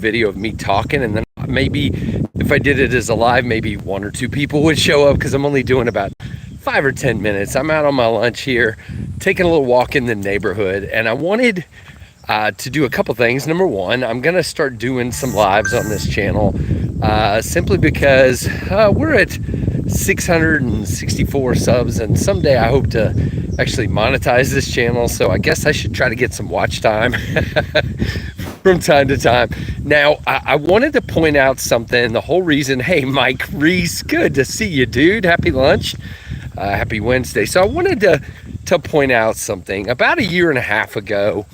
video of me talking, and then maybe if I did it as a live, maybe 1 or 2 people would show up, because I'm only doing about 5 or 10 minutes. I'm out on my lunch here, taking a little walk in the neighborhood, and I wanted to do a couple things. Number one, I'm gonna start doing some lives on this channel, simply because we're at 664 subs, and someday I hope to actually monetize this channel, so I guess I should try to get some watch time from time to time. Now, I wanted to point out something. The whole reason, hey, Mike Reese, good to see you, dude. Happy lunch. Happy Wednesday. So I wanted to point out something. About 1.5 years ago,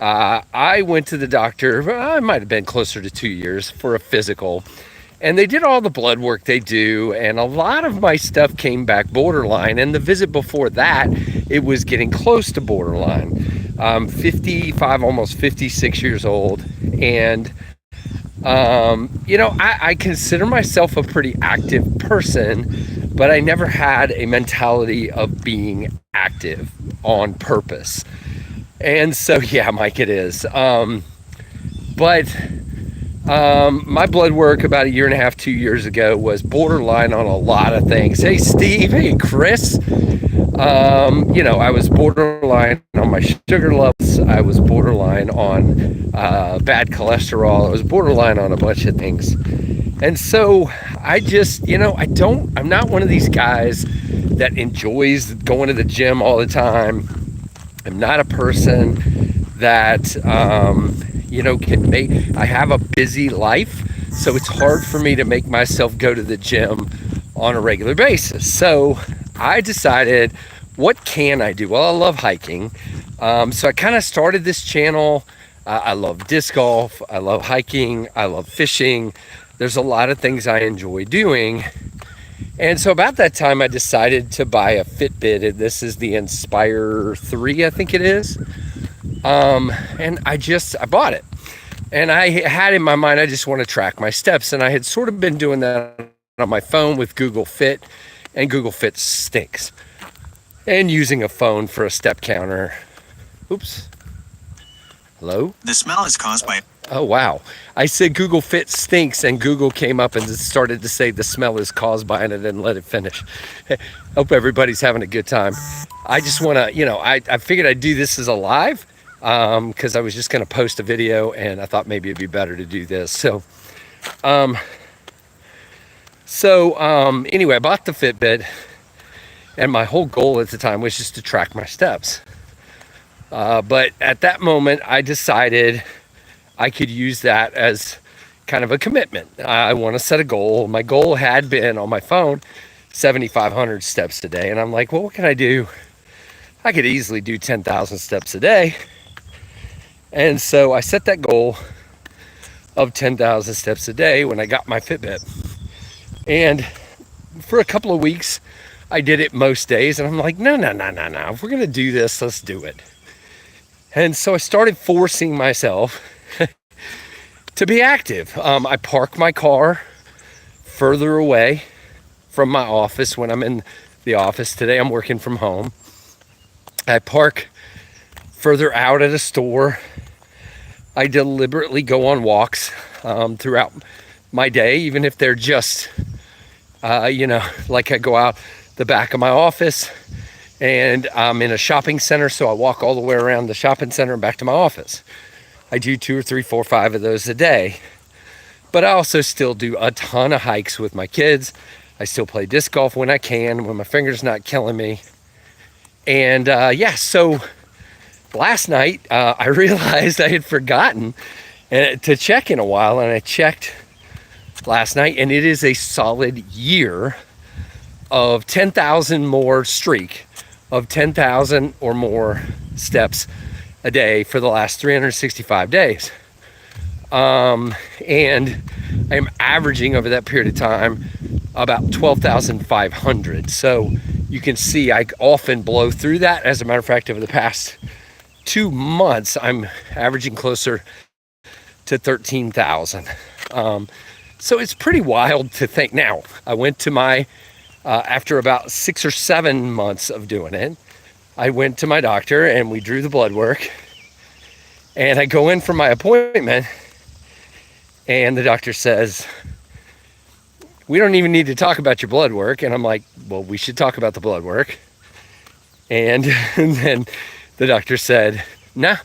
I went to the doctor. It might have been closer to 2 years for a physical, and they did all the blood work they do, and a lot of my stuff came back borderline. And the visit before that, it was getting close to borderline. I'm 55, almost 56 years old, and I consider myself a pretty active person, but I never had a mentality of being active on purpose. And so, yeah, Mike, it is. My blood work about 1.5 years, 2 years ago was borderline on a lot of things. Hey, Steve. Hey, Chris. I was borderline on my sugar levels. I was borderline on bad cholesterol. I was borderline on a bunch of things. And so I just, I'm not one of these guys that enjoys going to the gym all the time. I'm not a person that, can make, I have a busy life, so it's hard for me to make myself go to the gym on a regular basis. So I decided, what can I do? Well, I love hiking. So I kind of started this channel. I love disc golf. I love hiking. I love fishing. There's a lot of things I enjoy doing. And so about that time, I decided to buy a Fitbit. This is the Inspire 3, I think it is. And I bought it. And I had in my mind, I just want to track my steps. And I had sort of been doing that on my phone with Google Fit, and Google Fit stinks. And using a phone for a step counter. Oops. Hello? The smell is caused by... Oh, wow. I said Google Fit stinks, and Google came up and started to say the smell is caused by it, and then let it finish. Hope everybody's having a good time. I just want to, I figured I'd do this as a live, because I was just going to post a video, and I thought maybe it'd be better to do this. So anyway, I bought the Fitbit, and my whole goal at the time was just to track my steps. But at that moment, I decided I could use that as kind of a commitment. I want to set a goal. My goal had been on my phone 7,500 steps a day. And I'm like, well, what can I do? I could easily do 10,000 steps a day. And so I set that goal of 10,000 steps a day when I got my Fitbit. And for a couple of weeks, I did it most days. And I'm like, no. If we're going to do this, let's do it. And so I started forcing myself to be active. I park my car further away from my office when I'm in the office. Today I'm working from home. I park further out at a store. I deliberately go on walks throughout my day, even if they're just, like I go out the back of my office, and I'm in a shopping center, so I walk all the way around the shopping center and back to my office. I do 2 or 3, 4, 5 of those a day. But I also still do a ton of hikes with my kids. I still play disc golf when I can, when my finger's not killing me. And so last night I realized I had forgotten to check in a while, and I checked last night, and it is a solid year of 10,000 more streak of 10,000 or more steps a day for the last 365 days. And I'm averaging over that period of time about 12,500. So you can see I often blow through that. As a matter of fact, over the past 2 months, I'm averaging closer to 13,000. So it's pretty wild to think. Now, I went to my, after about 6 or 7 months of doing it, I went to my doctor and we drew the blood work. And I go in for my appointment, And the doctor says, we don't even need to talk about your blood work. And I'm like, well, we should talk about the blood work. And then the doctor said, nah,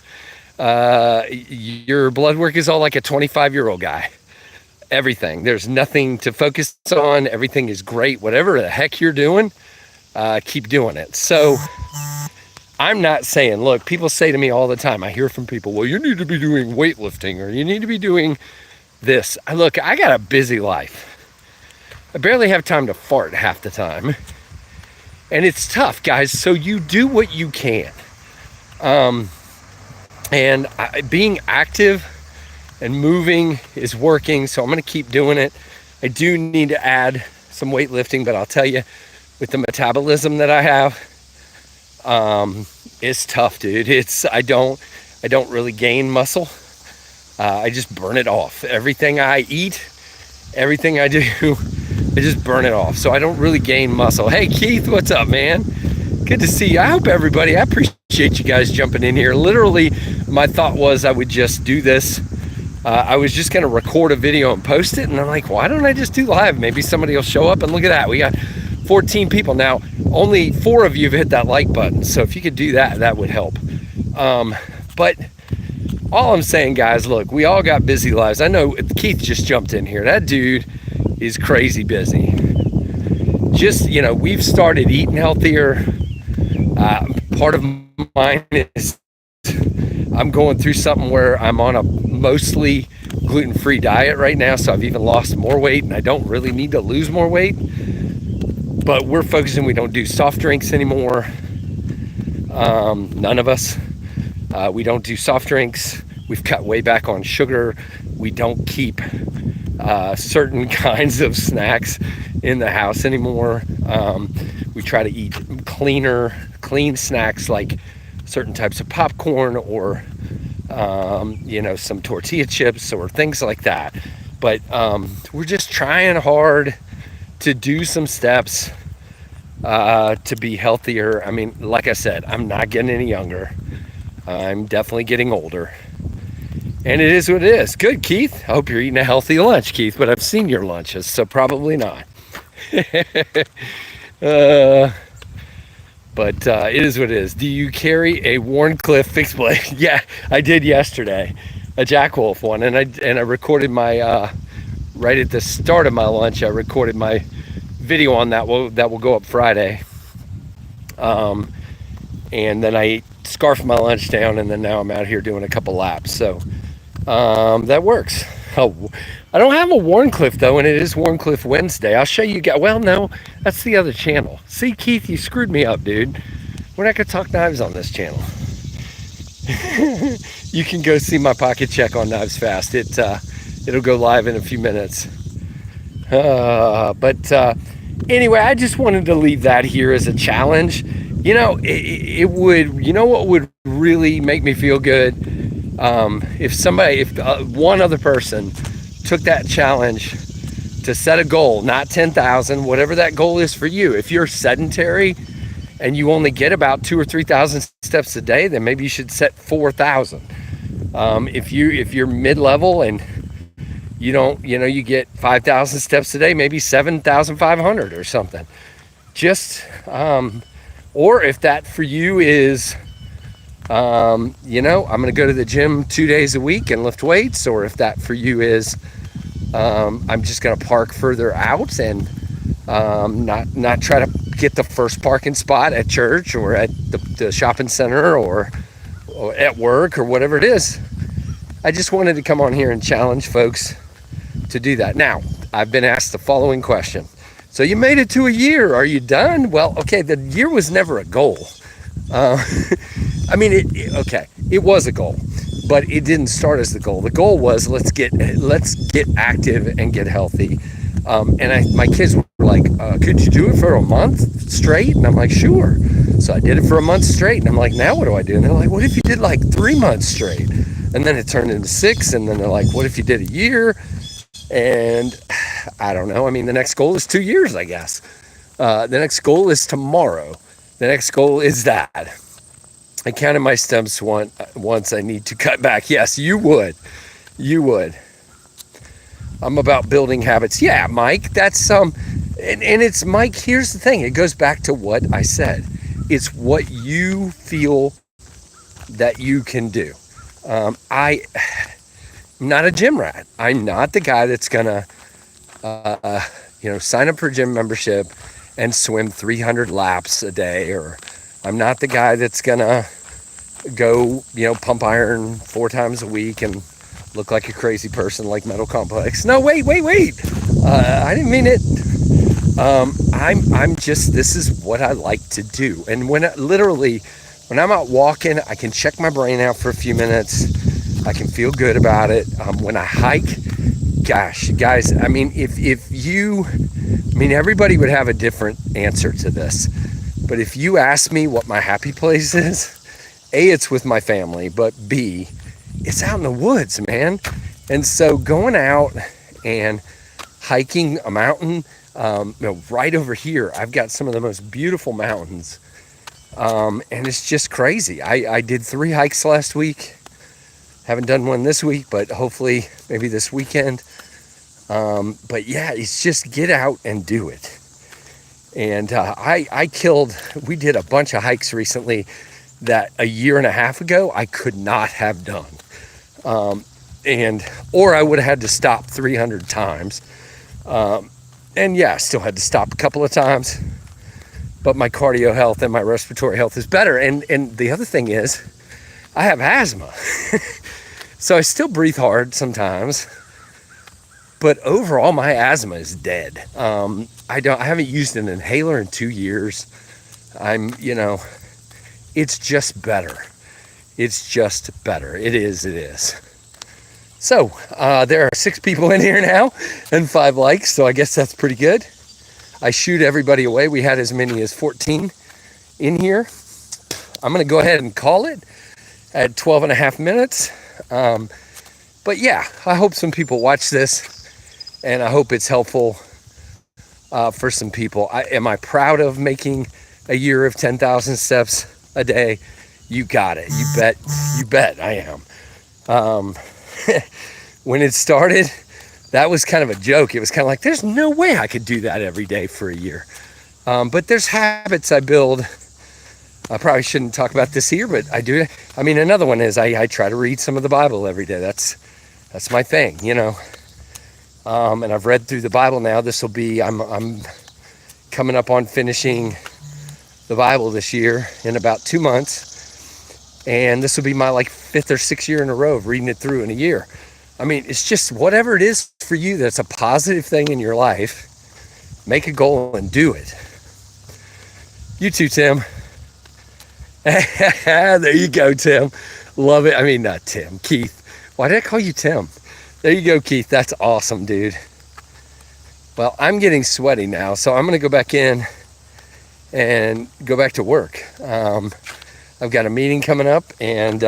your blood work is all like a 25-year-old guy. Everything. There's nothing to focus on. Everything is great. Whatever the heck you're doing, keep doing it. So I'm not saying, look, people say to me all the time, I hear from people, well, you need to be doing weightlifting or you need to be doing this. Look, I got a busy life. I barely have time to fart half the time. And it's tough, guys. So you do what you can. Being active and moving is working. So I'm going to keep doing it. I do need to add some weightlifting, but I'll tell you, with the metabolism that I have, it's tough, dude. I don't really gain muscle. I just burn it off. Everything I eat, everything I do, I just burn it off. So I don't really gain muscle. Hey, Keith, what's up, man? Good to see you. I hope everybody, I appreciate you guys jumping in here. Literally, my thought was I would just do this. I was just going to record a video and post it. And I'm like, why don't I just do live? Maybe somebody will show up, and look at that. We got 14 people now. Only 4 of you have hit that like button. So if you could do that, that would help. But all I'm saying, guys, look, we all got busy lives. I know Keith just jumped in here. That dude is crazy busy. Just, we've started eating healthier. Part of mine is I'm going through something where I'm on a mostly gluten-free diet right now. So I've even lost more weight, and I don't really need to lose more weight. But we're focusing, we don't do soft drinks anymore. None of us. We don't do soft drinks. We've cut way back on sugar. We don't keep certain kinds of snacks in the house anymore. We try to eat clean snacks like certain types of popcorn or, some tortilla chips or things like that. But we're just trying hard to do some steps to be healthier. I mean, like I said, I'm not getting any younger. I'm definitely getting older. And it is what it is. Good, Keith. I hope you're eating a healthy lunch, Keith, but I've seen your lunches, so probably not. But it is what it is. Do you carry a Wharncliffe fixed blade? Yeah, I did yesterday, a Jack Wolf one, and I recorded my right at the start of my lunch. I recorded my video on that. That will go up Friday. And then I scarfed my lunch down, and then now I'm out here doing a couple laps. So that works. Oh, I don't have a Wharncliffe though, and it is Wharncliffe Wednesday. I'll show you guys. Well, no, that's the other channel. See, Keith, you screwed me up, dude. We're not gonna talk knives on this channel. You can go see my pocket check on Knives Fast. It'll go live in a few minutes. But anyway, I just wanted to leave that here as a challenge. It would. You know what would really make me feel good? If one other person took that challenge to set a goal, not 10,000, whatever that goal is for you. If you're sedentary and you only get about 2,000 or 3,000 steps a day, then maybe you should set 4,000. If you're mid-level and you get 5,000 steps a day, maybe 7,500 or something. Just, or if that for you is, I'm going to go to the gym 2 days a week and lift weights, or if that for you is, I'm just going to park further out and not try to get the first parking spot at church or at the shopping center or at work or whatever it is. I just wanted to come on here and challenge folks to do that. Now, I've been asked the following question. So you made it to a year. Are you done? Well, okay, the year was never a goal. It was a goal, but it didn't start as the goal. The goal was let's get active and get healthy. My kids were like, could you do it for a month straight? And I'm like, sure. So I did it for a month straight. And I'm like, now what do I do? And they're like, what if you did like 3 months straight? And then it turned into 6. And then they're like, what if you did a year? And I don't know. I mean, the next goal is 2 years, I guess. The next goal is tomorrow. The next goal is that. I counted my steps once. I need to cut back. Yes, you would. You would. I'm about building habits. Yeah, Mike, that's and it's Mike, here's the thing. It goes back to what I said. It's what you feel that you can do. I'm not a gym rat. I'm not the guy that's gonna sign up for a gym membership and swim 300 laps a day, or I'm not the guy that's gonna go, pump iron 4 times a week and look like a crazy person like Metal Complex. No, wait. I didn't mean it. I'm just, this is what I like to do. And when I'm out walking, I can check my brain out for a few minutes. I can feel good about it. When I hike, gosh, guys, I mean, everybody would have a different answer to this. But if you ask me what my happy place is, A, it's with my family, but B, it's out in the woods, man. And so going out and hiking a mountain, right over here, I've got some of the most beautiful mountains. And it's just crazy. I did 3 hikes last week. Haven't done one this week, but hopefully maybe this weekend. But yeah, it's just get out and do it. And we did a bunch of hikes recently that a year and a half ago I could not have done. Or I would have had to stop 300 times. And yeah, I still had to stop a couple of times. But my cardio health and my respiratory health is better. And the other thing is, I have asthma. So I still breathe hard sometimes. But overall, my asthma is dead. I haven't used an inhaler in 2 years. It's just better. It's just better. It is. So there are 6 people in here now and 5 likes. So I guess that's pretty good. I shoot everybody away. We had as many as 14 in here. I'm going to go ahead and call it at 12 and a half minutes. But yeah, I hope some people watch this, and I hope it's helpful for some people. Am I proud of making a year of 10,000 steps a day? You got it. You bet I am. When it started, that was kind of a joke. It was kind of like, there's no way I could do that every day for a year. But there's habits I build. I probably shouldn't talk about this here, but I do. I mean, another one is I try to read some of the Bible every day. That's my thing, and I've read through the Bible now. I'm coming up on finishing the Bible this year in about 2 months. And this will be my 5th or 6th year in a row of reading it through in a year. I mean, it's just whatever it is for you that's a positive thing in your life, make a goal and do it. You too, Tim. There you go, Tim. Love it. I mean, not Tim, Keith. Why did I call you Tim? There you go, Keith. That's awesome, dude. Well, I'm getting sweaty now, so I'm going to go back in and go back to work. I've got a meeting coming up, and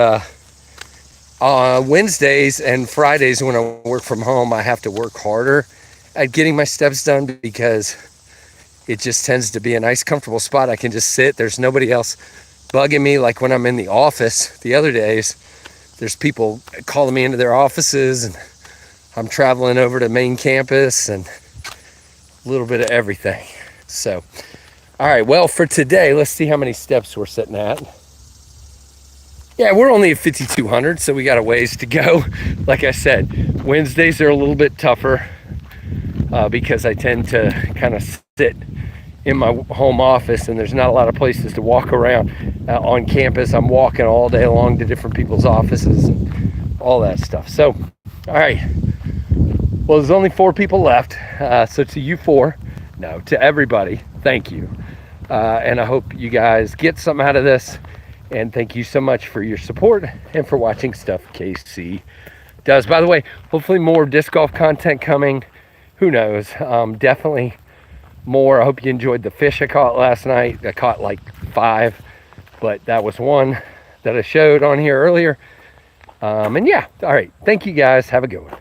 Wednesdays and Fridays when I work from home, I have to work harder at getting my steps done because it just tends to be a nice, comfortable spot. I can just sit. There's nobody else bugging me like when I'm in the office the other days. There's people calling me into their offices, and I'm traveling over to main campus and a little bit of everything. So, all right, well, for today, let's see how many steps we're sitting at. Yeah, we're only at 5,200, so we got a ways to go. Like I said, Wednesdays are a little bit tougher because I tend to kind of sit in my home office, and there's not a lot of places to walk around on campus. I'm walking all day long to different people's offices and all that stuff. So, all right. Well, there's only 4 people left. So to you 4, no, to everybody, thank you. And I hope you guys get something out of this. And thank you so much for your support and for watching Stuff KC Does. By the way, hopefully more disc golf content coming. Who knows? Definitely more. I hope you enjoyed the fish I caught last night. I caught 5, but that was one that I showed on here earlier. And yeah, all right. Thank you guys. Have a good one.